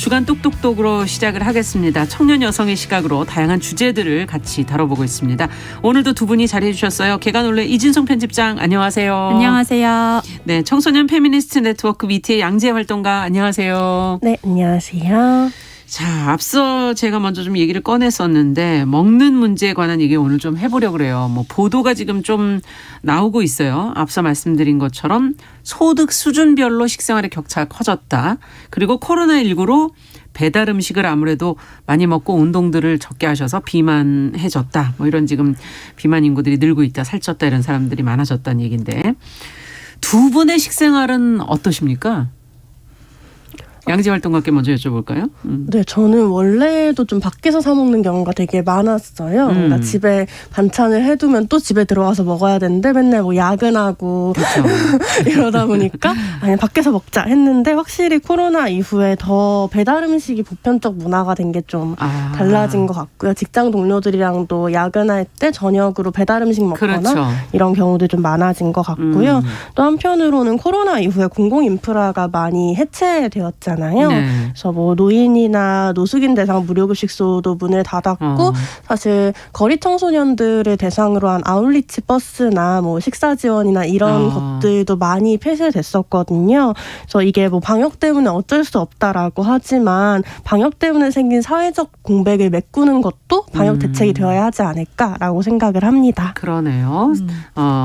주간 똑똑똑으로 시작을 하겠습니다. 청년 여성의 시각으로 다양한 주제들을 같이 다뤄보고 있습니다. 오늘도 두 분이 자리해 주셨어요. 개관올레 이진성 편집장 안녕하세요. 안녕하세요. 네, 청소년 페미니스트 네트워크 미티의 양재 활동가 안녕하세요. 네, 안녕하세요. 자, 앞서 제가 먼저 좀 얘기를 꺼냈었는데 먹는 문제에 관한 얘기 오늘 좀 해보려고 그래요. 뭐 보도가 지금 좀 나오고 있어요. 앞서 말씀드린 것처럼 소득 수준별로 식생활의 격차가 커졌다. 그리고 코로나19로 배달 음식을 아무래도 많이 먹고 운동들을 적게 하셔서 비만해졌다. 뭐 이런 지금 비만 인구들이 늘고 있다. 살쪘다 이런 사람들이 많아졌다는 얘기인데 두 분의 식생활은 어떠십니까? 양재 활동가께 먼저 여쭤볼까요? 네, 저는 원래도 좀 밖에서 사 먹는 경우가 되게 많았어요. 그러니까 집에 반찬을 해두면 또 집에 들어와서 먹어야 되는데 맨날 뭐 야근하고 이러다 보니까 아니 밖에서 먹자 했는데 확실히 코로나 이후에 더 배달 음식이 보편적 문화가 된 게 좀 달라진 것 같고요. 직장 동료들이랑도 야근할 때 저녁으로 배달 음식 먹거나 그렇죠. 이런 경우도 좀 많아진 것 같고요. 또 한편으로는 코로나 이후에 공공 인프라가 많이 해체되었잖아요. 네. 그래서 뭐 노인이나 노숙인 대상 무료급식소도 문을 닫았고 사실 거리 청소년들을 대상으로 한 아울리치 버스나 뭐 식사 지원이나 이런 것들도 많이 폐쇄됐었거든요. 그래서 이게 뭐 방역 때문에 어쩔 수 없다라고 하지만 방역 때문에 생긴 사회적 공백을 메꾸는 것도 방역 대책이 되어야 하지 않을까라고 생각을 합니다. 그러네요.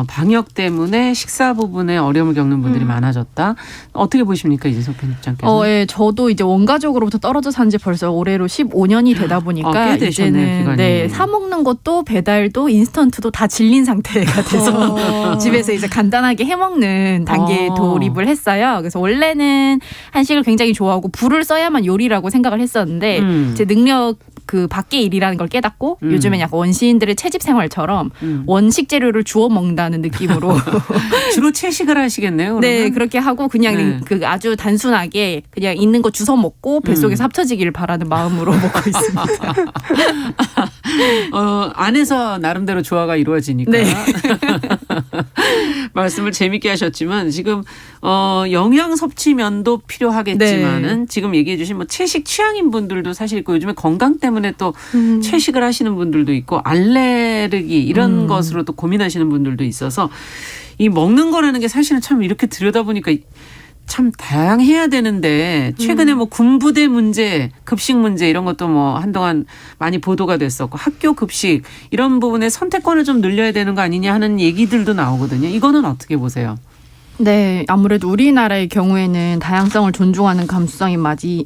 방역 때문에 식사 부분에 어려움을 겪는 분들이 많아졌다. 어떻게 보십니까, 이진석 편집장께서? 네, 저도 이제 원가족으로부터 떨어져 산 지 벌써 올해로 15년이 되다 보니까 꽤 되셨네, 이제는 네, 사 먹는 것도 배달도 인스턴트도 다 질린 상태가 돼서 집에서 이제 간단하게 해 먹는 단계에 돌입을 했어요. 그래서 원래는 한식을 굉장히 좋아하고 불을 써야만 요리라고 생각을 했었는데 제 능력 그 밖의 일이라는 걸 깨닫고 요즘엔 약간 원시인들의 채집 생활처럼 원식 재료를 주워 먹는다는 느낌으로 주로 채식을 하시겠네요. 그러면? 네, 그렇게 하고 그냥 네. 그 아주 단순하게 그냥 있는 거 주워 먹고 뱃속에서 합쳐지기를 바라는 마음으로 먹고 있습니다. 안에서 나름대로 조화가 이루어지니까. 네. 말씀을 재밌게 하셨지만 지금 영양 섭취면도 필요하겠지만은 네. 지금 얘기해 주신 뭐 채식 취향인 분들도 사실 있고 요즘에 건강 때문에 또 채식을 하시는 분들도 있고 알레르기 이런 것으로 또 고민하시는 분들도 있어서 이 먹는 거라는 게 사실은 참 이렇게 들여다보니까 참 다양해야 되는데 최근에 뭐 군부대 문제, 급식 문제 이런 것도 뭐 한동안 많이 보도가 됐었고 학교 급식 이런 부분에 선택권을 좀 늘려야 되는 거 아니냐 하는 얘기들도 나오거든요. 이거는 어떻게 보세요? 네, 아무래도 우리나라의 경우에는 다양성을 존중하는 감수성이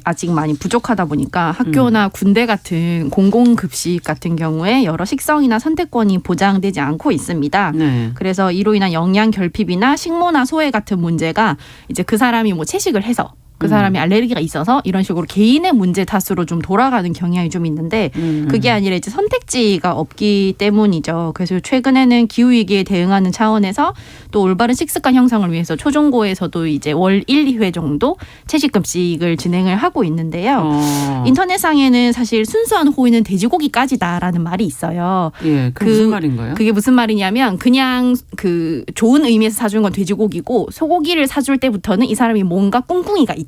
아직 많이 부족하다 보니까 학교나 군대 같은 공공급식 같은 경우에 여러 식성이나 선택권이 보장되지 않고 있습니다. 네. 그래서 이로 인한 영양 결핍이나 식모나 소외 같은 문제가 이제 그 사람이 뭐 채식을 해서 그 사람이 알레르기가 있어서 이런 식으로 개인의 문제 탓으로 좀 돌아가는 경향이 좀 있는데 그게 아니라 이제 선택지가 없기 때문이죠. 그래서 최근에는 기후위기에 대응하는 차원에서 또 올바른 식습관 형성을 위해서 초중고에서도 이제 월 1, 2회 정도 채식급식을 진행을 하고 있는데요. 인터넷상에는 사실 순수한 호의는 돼지고기까지다라는 말이 있어요. 예, 그게 무슨 말인가요? 그게 무슨 말이냐면 그냥 그 좋은 의미에서 사주는 건 돼지고기고 소고기를 사줄 때부터는 이 사람이 뭔가 꿍꿍이가 있다.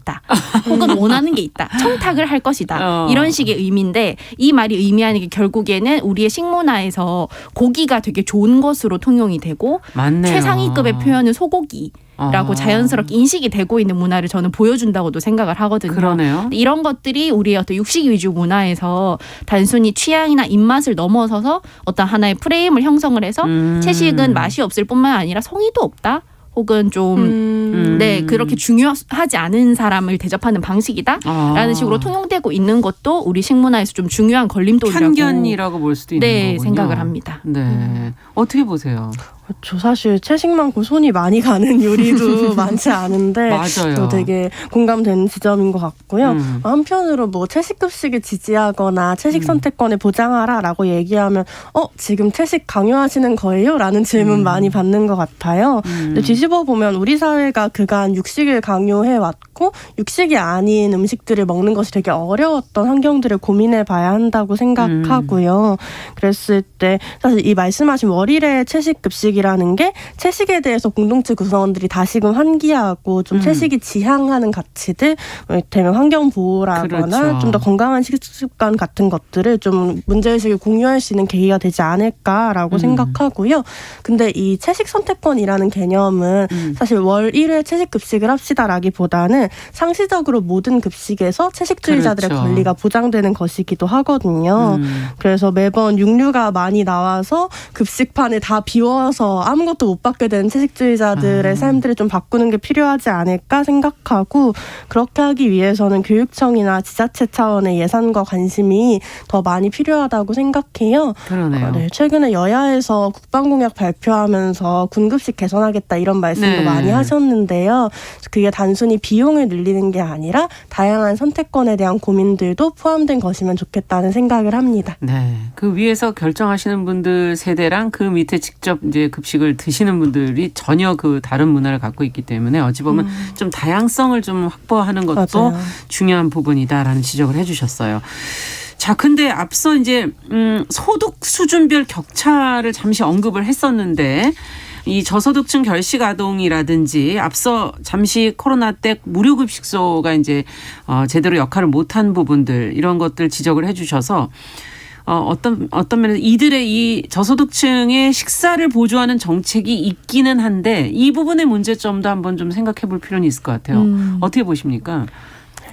혹은 원하는 게 있다. 청탁을 할 것이다. 이런 식의 의미인데 이 말이 의미하는 게 결국에는 우리의 식문화에서 고기가 되게 좋은 것으로 통용이 되고 맞네요. 최상위급의 표현은 소고기라고 자연스럽게 인식이 되고 있는 문화를 저는 보여준다고도 생각을 하거든요. 그러네요. 이런 것들이 우리의 어떤 육식 위주 문화에서 단순히 취향이나 입맛을 넘어서서 어떤 하나의 프레임을 형성을 해서 채식은 맛이 없을 뿐만 아니라 성의도 없다. 혹은 좀 네, 그렇게 중요하지 않은 사람을 대접하는 방식이다라는 식으로 통용되고 있는 것도 우리 식문화에서 좀 중요한 걸림돌이라고 편견이라고 볼 수도 있는 네, 거군요. 생각을 합니다. 네, 어떻게 보세요? 저 사실 채식 많고 손이 많이 가는 요리도 많지 않은데 맞아요. 또 되게 공감되는 지점인 것 같고요. 한편으로 뭐 채식급식을 지지하거나 채식 선택권을 보장하라라고 얘기하면 지금 채식 강요하시는 거예요? 라는 질문 많이 받는 것 같아요. 근데 뒤집어 보면 우리 사회가 그간 육식을 강요해 왔고 많고 육식이 아닌 음식들을 먹는 것이 되게 어려웠던 환경들을 고민해 봐야 한다고 생각하고요. 그랬을 때 사실 이 말씀하신 월일의 채식급식이라는 게 채식에 대해서 공동체 구성원들이 다시금 환기하고 좀 채식이 지향하는 가치들, 이를테면 환경보호라거나 그렇죠. 좀 더 건강한 식습관 같은 것들을 좀 문제의식을 공유할 수 있는 계기가 되지 않을까라고 생각하고요. 근데 이 채식 선택권이라는 개념은 사실 월 1회 채식 급식을 합시다라기보다는 상시적으로 모든 급식에서 채식주의자들의 그렇죠. 권리가 보장되는 것이기도 하거든요. 그래서 매번 육류가 많이 나와서 급식판을 다 비워서 아무것도 못 받게 되는 채식주의자들의 삶들을 좀 바꾸는 게 필요하지 않을까 생각하고, 그렇게 하기 위해서는 교육청이나 지자체 차원의 예산과 관심이 더 많이 필요하다고 생각해요. 그러네요. 네, 최근에 여야에서 국방공약 발표하면서 군급식 개선하겠다 이런 말씀도 네. 많이 하셨는데요. 그게 단순히 비용을 늘리는 게 아니라 다양한 선택권에 대한 고민들도 포함된 것이면 좋겠다는 생각을 합니다. 네. 그 위에서 결정하시는 분들 세대랑 그 밑에 직접 이제 급식을 드시는 분들이 전혀 그 다른 문화를 갖고 있기 때문에 어찌 보면 좀 다양성을 좀 확보하는 것도 맞아요. 중요한 부분이다라는 지적을 해주셨어요. 자, 근데 앞서 이제 소득 수준별 격차를 잠시 언급을 했었는데, 이 저소득층 결식 아동이라든지 앞서 잠시 코로나 때 무료급식소가 이제 제대로 역할을 못한 부분들, 이런 것들 지적을 해주셔서 어떤 면에서 이들의 이 저소득층의 식사를 보조하는 정책이 있기는 한데 이 부분의 문제점도 한번 좀 생각해 볼 필요는 있을 것 같아요. 어떻게 보십니까?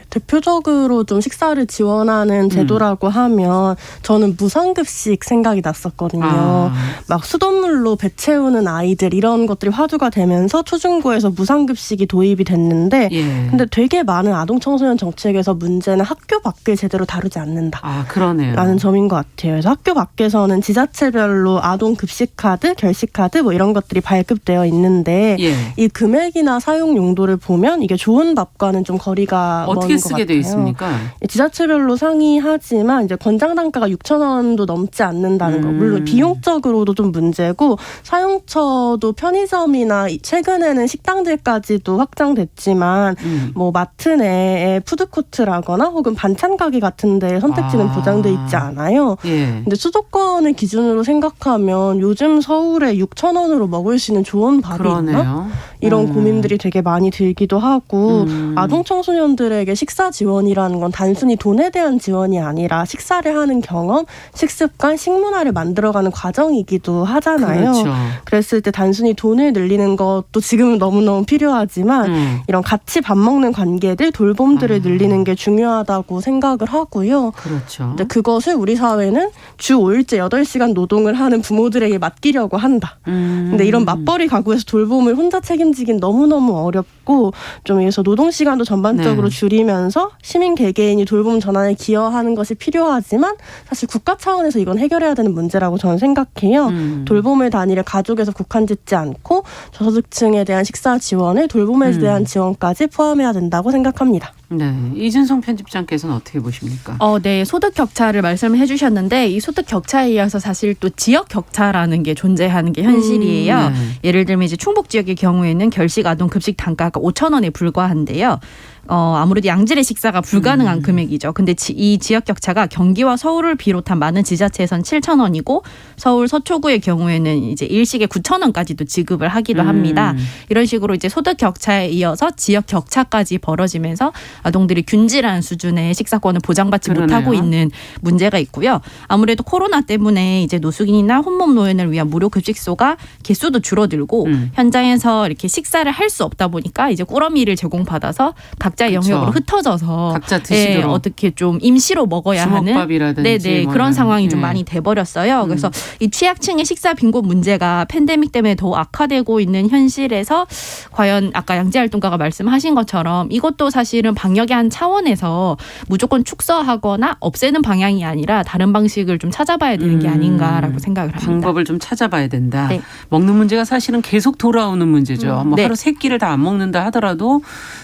대표적으로 좀 식사를 지원하는 제도라고 하면 저는 무상급식 생각이 났었거든요. 막 수돗물로 배 채우는 아이들 이런 것들이 화두가 되면서 초중고에서 무상급식이 도입이 됐는데 예. 근데 되게 많은 아동 청소년 정책에서 문제는 학교 밖을 제대로 다루지 않는다. 아, 그러네요. 라는 점인 것 같아요. 그래서 학교 밖에서는 지자체별로 아동 급식 카드, 결식 카드 뭐 이런 것들이 발급되어 있는데 예. 이 금액이나 사용 용도를 보면 이게 좋은 밥과는 좀 거리가 먼 어떻게 것 쓰게 돼 같아요. 있습니까? 지자체별로 상이하지만 이제 권장 단가가 6,000원도 넘지 않는다는 거. 물론 비용적으로도 좀 문제고 사용처도 편의점이나 최근에는 식당들까지도 확장됐지만 뭐 마트 내에 푸드코트라거나 혹은 반찬 가게 같은 데 선택지는 보장돼 있지 않아요. 예. 근데 수도권을 기준으로 생각하면 요즘 서울에 6,000원으로 먹을 수 있는 좋은 밥이 있나? 그러네요. 이런 고민들이 되게 많이 들기도 하고 아동 청소년들에게 식사 지원이라는 건 단순히 돈에 대한 지원이 아니라 식사를 하는 경험, 식습관, 식문화를 만들어가는 과정이기도 하잖아요. 그렇죠. 그랬을 때 단순히 돈을 늘리는 것도 지금은 너무너무 필요하지만 이런 같이 밥 먹는 관계들, 돌봄들을 늘리는 게 중요하다고 생각을 하고요. 그렇죠. 근데 그것을 우리 사회는 주 5일째 8시간 노동을 하는 부모들에게 맡기려고 한다. 근데 이런 맞벌이 가구에서 돌봄을 혼자 책임지긴 너무너무 어렵고 좀 그래서 노동시간도 전반적으로 네. 줄이면서 시민 개개인이 돌봄 전환에 기여하는 것이 필요하지만 사실 국가 차원에서 이건 해결해야 되는 문제라고 저는 생각해요. 돌봄의 단위를 가족에서 국한짓지 않고 저소득층에 대한 식사 지원을 돌봄에 대한 지원까지 포함해야 된다고 생각합니다. 네. 이준성 편집장께서는 어떻게 보십니까? 네. 소득 격차를 말씀을 해주셨는데 이 소득 격차에 이어서 사실 또 지역 격차라는 게 존재하는 게 현실이에요. 네. 예를 들면 이제 충북 지역의 경우에는 결식 아동 급식 단가가 5,000원에 불과한데요. 아무래도 양질의 식사가 불가능한 금액이죠. 근데 이 지역 격차가 경기와 서울을 비롯한 많은 지자체에선 7,000원이고 서울 서초구의 경우에는 이제 일식에 9,000원까지도 지급을 하기도 합니다. 이런 식으로 이제 소득 격차에 이어서 지역 격차까지 벌어지면서 아동들이 균질한 수준의 식사권을 보장받지 그러네요. 못하고 있는 문제가 있고요. 아무래도 코로나 때문에 이제 노숙인이나 혼몸 노인을 위한 무료 급식소가 개수도 줄어들고 현장에서 이렇게 식사를 할 수 없다 보니까 이제 꾸러미를 제공받아서 각자의 그렇죠. 영역으로 흩어져서 각자 드시도록. 어떻게 좀 임시로 먹어야 하는 주먹밥이라든지 네네 뭐 그런 이런. 상황이 좀 예. 많이 돼버렸어요. 그래서 이 취약층의 식사 빈곤 문제가 팬데믹 때문에 더 악화되고 있는 현실에서 과연 아까 양재활동가가 말씀하신 것처럼 이것도 사실은 방역의 한 차원에서 무조건 축소하거나 없애는 방향이 아니라 다른 방식을 좀 찾아봐야 되는 게 아닌가라고 생각을 합니다. 방법을 좀 찾아봐야 된다. 네. 먹는 문제가 사실은 계속 돌아오는 문제죠. 뭐 네. 하루 3끼를 다 안 먹는다 하더라도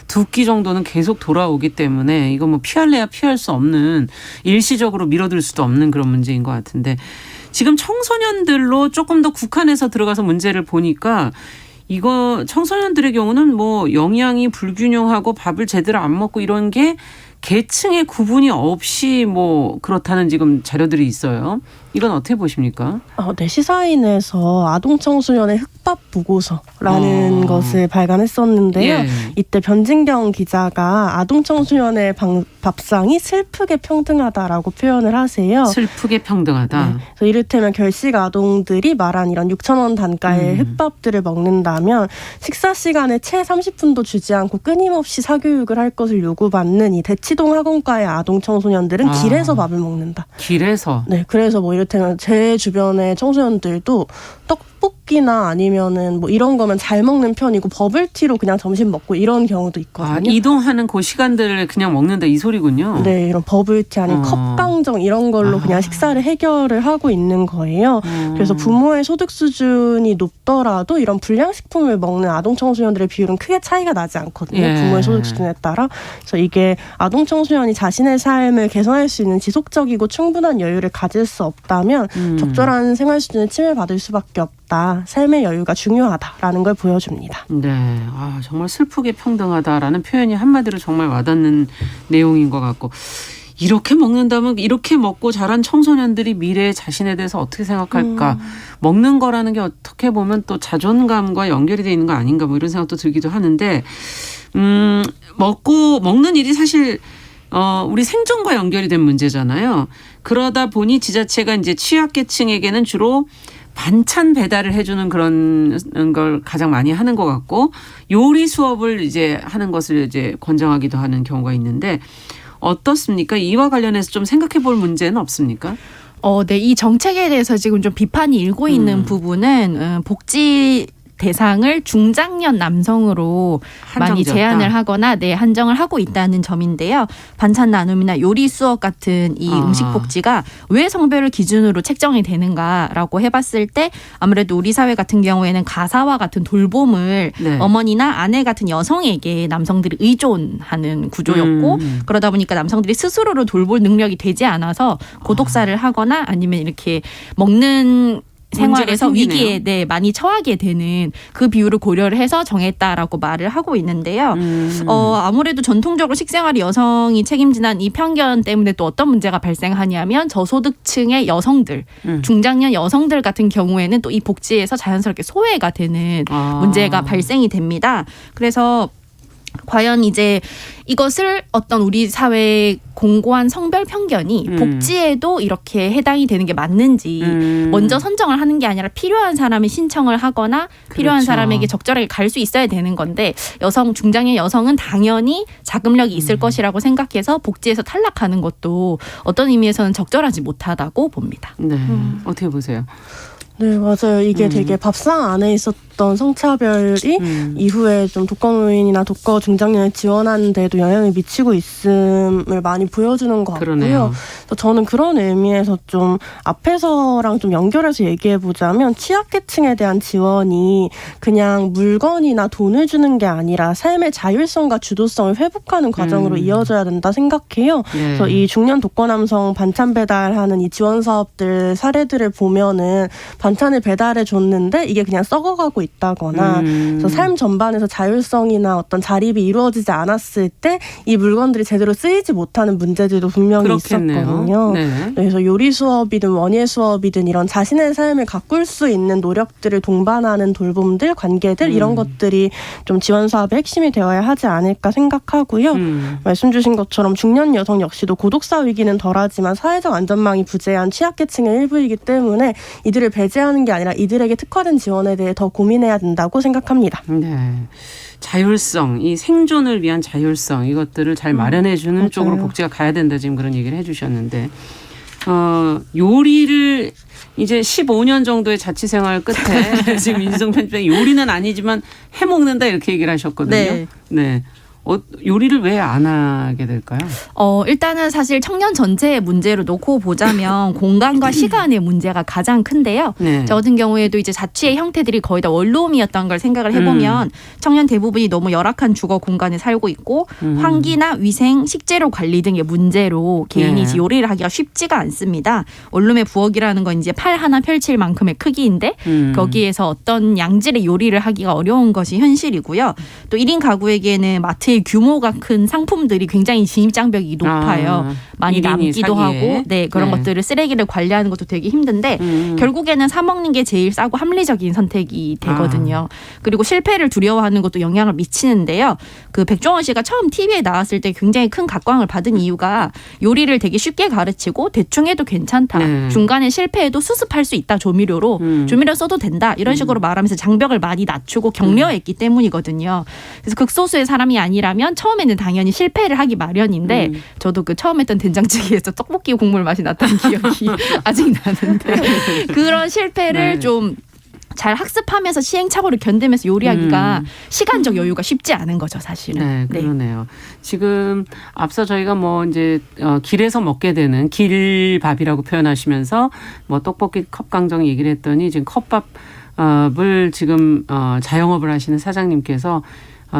2끼 정도는 계속 돌아오기 때문에 이거 뭐 피할래야 피할 수 없는, 일시적으로 미뤄둘 수도 없는 그런 문제인 것 같은데, 지금 청소년들로 조금 더 국한해서 들어가서 문제를 보니까 이거 청소년들의 경우는 뭐 영양이 불균형하고 밥을 제대로 안 먹고 이런 게 계층의 구분이 없이 뭐 그렇다는 지금 자료들이 있어요. 이건 어떻게 보십니까? 네, 시사인에서 아동 청소년의 흑밥 보고서라는 것을 발간했었는데요. 예. 이때 변진경 기자가 아동 청소년의 밥상이 슬프게 평등하다라고 표현을 하세요. 슬프게 평등하다. 네. 그래서 이를테면 결식 아동들이 말한 이런 6,000원 단가의 흑밥들을 먹는다면 식사 시간에 채 30분도 주지 않고 끊임없이 사교육을 할 것을 요구받는 이 대치동 학원가의 아동 청소년들은 길에서 밥을 먹는다. 길에서. 네, 그래서 뭐 이를테면 제 주변의 청소년들도 떡볶이나 아니면은 뭐 이런 거면 잘 먹는 편이고 버블티로 그냥 점심 먹고 이런 경우도 있거든요. 이동하는 그 시간들을 그냥 먹는다 이 소리군요. 네, 이런 버블티 아니면 컵강정 이런 걸로 그냥 식사를 해결을 하고 있는 거예요. 그래서 부모의 소득 수준이 높더라도 이런 불량식품을 먹는 아동 청소년들의 비율은 크게 차이가 나지 않거든요. 예. 부모의 소득 수준에 따라. 그래서 이게 아동 청소년이 자신의 삶을 개선할 수 있는 지속적이고 충분한 여유를 가질 수 없다면 적절한 생활 수준을 침해받을 수밖에 없다. 삶의 여유가 중요하다라는 걸 보여줍니다. 네, 정말 슬프게 평등하다라는 표현이 한마디로 정말 와닿는 내용인 것 같고, 이렇게 먹는다면 이렇게 먹고 자란 청소년들이 미래의 자신에 대해서 어떻게 생각할까? 먹는 거라는 게 어떻게 보면 또 자존감과 연결이 돼 있는 거 아닌가 뭐 이런 생각도 들기도 하는데, 먹는 일이 사실 우리 생존과 연결이 된 문제잖아요. 그러다 보니 지자체가 이제 취약계층에게는 주로 반찬 배달을 해주는 그런 걸 가장 많이 하는 것 같고, 요리 수업을 이제 하는 것을 이제 권장하기도 하는 경우가 있는데, 어떻습니까? 이와 관련해서 좀 생각해 볼 문제는 없습니까? 네, 이 정책에 대해서 지금 좀 비판이 일고 있는 부분은 복지 대상을 중장년 남성으로 많이 한정지었다. 제한을 하거나 한정을 하고 있다는 점인데요. 반찬 나눔이나 요리 수업 같은 이 음식 복지가 왜 성별을 기준으로 책정이 되는가라고 해봤을 때 아무래도 우리 사회 같은 경우에는 가사와 같은 돌봄을 네. 어머니나 아내 같은 여성에게 남성들이 의존하는 구조였고 그러다 보니까 남성들이 스스로를 돌볼 능력이 되지 않아서 고독사를 하거나 아니면 이렇게 먹는 생활에서 위기에 많이 처하게 되는 그 비율을 고려를 해서 정했다라고 말을 하고 있는데요. 아무래도 전통적으로 식생활이 여성이 책임지는 이 편견 때문에 또 어떤 문제가 발생하냐면 저소득층의 여성들, 중장년 여성들 같은 경우에는 또 이 복지에서 자연스럽게 소외가 되는 문제가 발생이 됩니다. 그래서 과연 이제 이것을 어떤 우리 사회의 공고한 성별 편견이 복지에도 이렇게 해당이 되는 게 맞는지 먼저 선정을 하는 게 아니라 필요한 사람이 신청을 하거나 필요한 그렇죠. 사람에게 적절하게 갈 수 있어야 되는 건데 중장년 여성은 당연히 자금력이 있을 것이라고 생각해서 복지에서 탈락하는 것도 어떤 의미에서는 적절하지 못하다고 봅니다. 네, 어떻게 보세요? 네, 맞아요. 이게 되게 밥상 안에 있었던 성차별이 이후에 좀 독거노인이나 독거 중장년을 지원하는 데도 영향을 미치고 있음을 많이 보여주는 것 같고요. 그러네요. 저는 그런 의미에서 좀 앞에서랑 좀 연결해서 얘기해 보자면 취약계층에 대한 지원이 그냥 물건이나 돈을 주는 게 아니라 삶의 자율성과 주도성을 회복하는 과정으로 이어져야 된다 생각해요. 네. 그래서 이 중년 독거 남성 반찬 배달하는 이 지원 사업들 사례들을 보면은 반찬을 배달해 줬는데 이게 그냥 썩어가고 있다거나 그래서 삶 전반에서 자율성이나 어떤 자립이 이루어지지 않았을 때 이 물건들이 제대로 쓰이지 못하는 문제들도 분명히 그렇겠네요. 있었거든요. 네. 그래서 요리 수업이든 원예 수업이든 이런 자신의 삶을 가꿀 수 있는 노력들을 동반하는 돌봄들, 관계들 이런 것들이 좀 지원 사업의 핵심이 되어야 하지 않을까 생각하고요. 말씀 주신 것처럼 중년 여성 역시도 고독사 위기는 덜하지만 사회적 안전망이 부재한 취약계층의 일부이기 때문에 이들을 배제하는 게 아니라 이들에게 특화된 지원에 대해 더 고민해야 된다고 생각합니다. 네. 자율성, 이 생존을 위한 자율성 이것들을 잘 마련해주는 맞아요. 쪽으로 복지가 가야 된다 지금 그런 얘기를 해주셨는데 요리를 이제 15년 정도의 자취생활 끝에 지금 윤희정 편집장이 요리는 아니지만 해먹는다 이렇게 얘기를 하셨거든요. 네. 네. 요리를 왜 안 하게 될까요? 일단은 사실 청년 전체의 문제로 놓고 보자면 공간과 시간의 문제가 가장 큰데요. 네. 저 같은 경우에도 이제 자취의 형태들이 거의 다 원룸이었던 걸 생각을 해보면 청년 대부분이 너무 열악한 주거 공간에 살고 있고 환기나 위생, 식재료 관리 등의 문제로 개인이 예. 이제 요리를 하기가 쉽지가 않습니다. 원룸의 부엌이라는 건 이제 팔 하나 펼칠 만큼의 크기인데 거기에서 어떤 양질의 요리를 하기가 어려운 것이 현실이고요. 또 1인 가구에게는 마트의 규모가 큰 상품들이 굉장히 진입장벽이 높아요. 많이 1인이 남기도 사기에. 하고 그런 네. 것들을 쓰레기를 관리하는 것도 되게 힘든데 결국에는 사 먹는 게 제일 싸고 합리적인 선택이 되거든요. 그리고 실패를 두려워하는 것도 영향을 미치는데요. 그 백종원 씨가 처음 TV에 나왔을 때 굉장히 큰 각광을 받은 이유가 요리를 되게 쉽게 가르치고 대충 해도 괜찮다. 네. 중간에 실패해도 수습할 수 있다. 조미료로. 조미료 써도 된다. 이런 식으로 말하면서 장벽을 많이 낮추고 격려했기 때문이거든요. 그래서 극소수의 사람이 아니라면 처음에는 당연히 실패를 하기 마련인데 저도 그 처음 했던 된장찌개에서 떡볶이 국물 맛이 났던 기억이 아직 나는데 그런 실패를 네. 좀 잘 학습하면서 시행착오를 견디면서 요리하기가 시간적 여유가 쉽지 않은 거죠, 사실은. 네, 그러네요. 지금 앞서 저희가 뭐 이제 길에서 먹게 되는 길밥이라고 표현하시면서 뭐 떡볶이 컵강정 얘기를 했더니 지금 컵밥을 지금 자영업을 하시는 사장님께서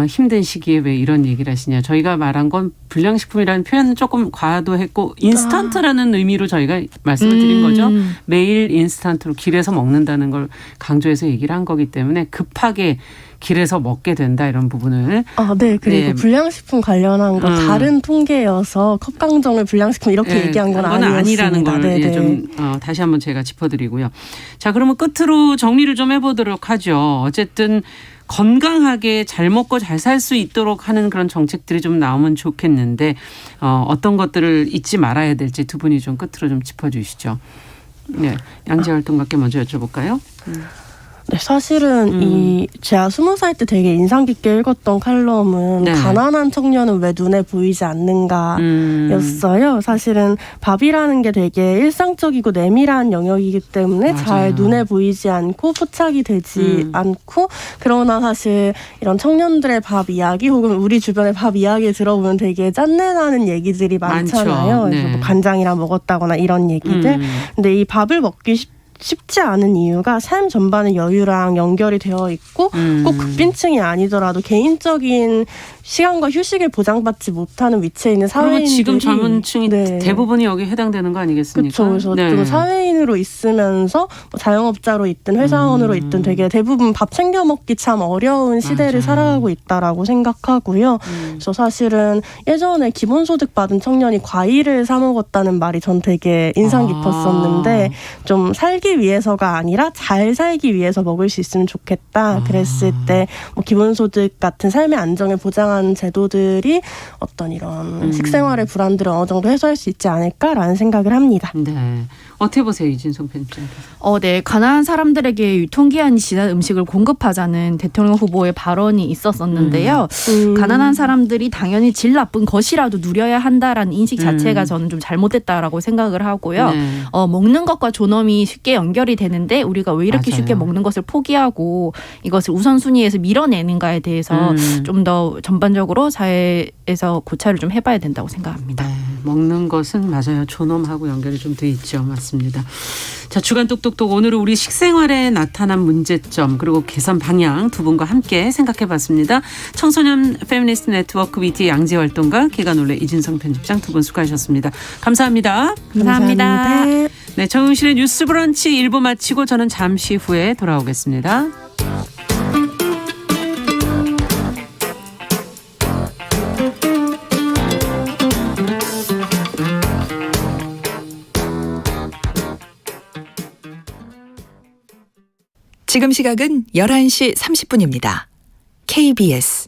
힘든 시기에 왜 이런 얘기를 하시냐. 저희가 말한 건 불량식품이라는 표현은 조금 과도했고 인스턴트라는 의미로 저희가 말씀을 드린 거죠. 매일 인스턴트로 길에서 먹는다는 걸 강조해서 얘기를 한 거기 때문에 급하게 길에서 먹게 된다 이런 부분을. 네. 그리고 네. 불량식품 관련한 거 다른 통계여서 컵강정을 불량식품 이렇게 얘기한 건 아니라는 아니었습니다. 걸 네네. 좀 다시 한번 제가 짚어드리고요. 자, 그러면 끝으로 정리를 좀 해보도록 하죠. 어쨌든 건강하게 잘 먹고 잘 살 수 있도록 하는 그런 정책들이 좀 나오면 좋겠는데 어떤 것들을 잊지 말아야 될지 두 분이 좀 끝으로 좀 짚어주시죠. 네, 양재활동가께 먼저 여쭤볼까요? 네, 사실은 제가 20살 때 되게 인상 깊게 읽었던 칼럼은 네. 가난한 청년은 왜 눈에 보이지 않는가 였어요. 사실은 밥이라는 게 되게 일상적이고 내밀한 영역이기 때문에 맞아요. 잘 눈에 보이지 않고 포착이 되지 않고 그러나 사실 이런 청년들의 밥 이야기 혹은 우리 주변의 밥 이야기 들어보면 되게 짠내나는 얘기들이 많잖아요. 많죠. 그래서 네. 뭐 간장이랑 먹었다거나 이런 얘기들. 근데 이 밥을 먹기 쉽지 않은 이유가 삶 전반의 여유랑 연결이 되어 있고 꼭 극빈층이 아니더라도 개인적인 시간과 휴식을 보장받지 못하는 위치에 있는 그러면 사회인들이 지금 젊은 층이 네. 대부분이 여기 해당되는 거 아니겠습니까? 그렇죠. 그래서 네. 좀 사회인으로 있으면서 뭐 자영업자로 있든 회사원으로 있든 되게 대부분 밥 챙겨 먹기 참 어려운 시대를 맞아요. 살아가고 있다라고 생각하고요. 그래서 사실은 예전에 기본소득 받은 청년이 과일을 사 먹었다는 말이 전 되게 인상 깊었었는데 좀 살기 위해서가 아니라 잘 살기 위해서 먹을 수 있으면 좋겠다. 그랬을 때 뭐 기본소득 같은 삶의 안정을 보장하는 제도들이 어떤 이런 식생활의 불안들을 어느 정도 해소할 수 있지 않을까라는 생각을 합니다. 네. 어떻게 보세요, 이진성 편집장께서? 네. 가난한 사람들에게 유통기한이 지난 음식을 공급하자는 대통령 후보의 발언이 있었었는데요. 가난한 사람들이 당연히 질 나쁜 것이라도 누려야 한다라는 인식 자체가 저는 좀 잘못됐다라고 생각을 하고요. 네. 먹는 것과 존엄이 쉽게 연결이 되는데 우리가 왜 이렇게 맞아요. 쉽게 먹는 것을 포기하고 이것을 우선순위에서 밀어내는가에 대해서 좀 더 전반적으로 사회에서 고찰을 좀 해봐야 된다고 생각합니다. 네, 먹는 것은 맞아요. 존엄하고 연결이 좀 돼 있죠. 맞습니다. 자, 주간 똑똑똑 오늘은 우리 식생활에 나타난 문제점 그리고 개선 방향 두 분과 함께 생각해봤습니다. 청소년 페미니스트 네트워크 BT 양재활동가 기간올레 이진성 편집장 두 분 수고하셨습니다. 감사합니다. 감사합니다. 네, 정용실의 뉴스 브런치 1부 마치고 저는 잠시 후에 돌아오겠습니다. 지금 시각은 11시 30분입니다. KBS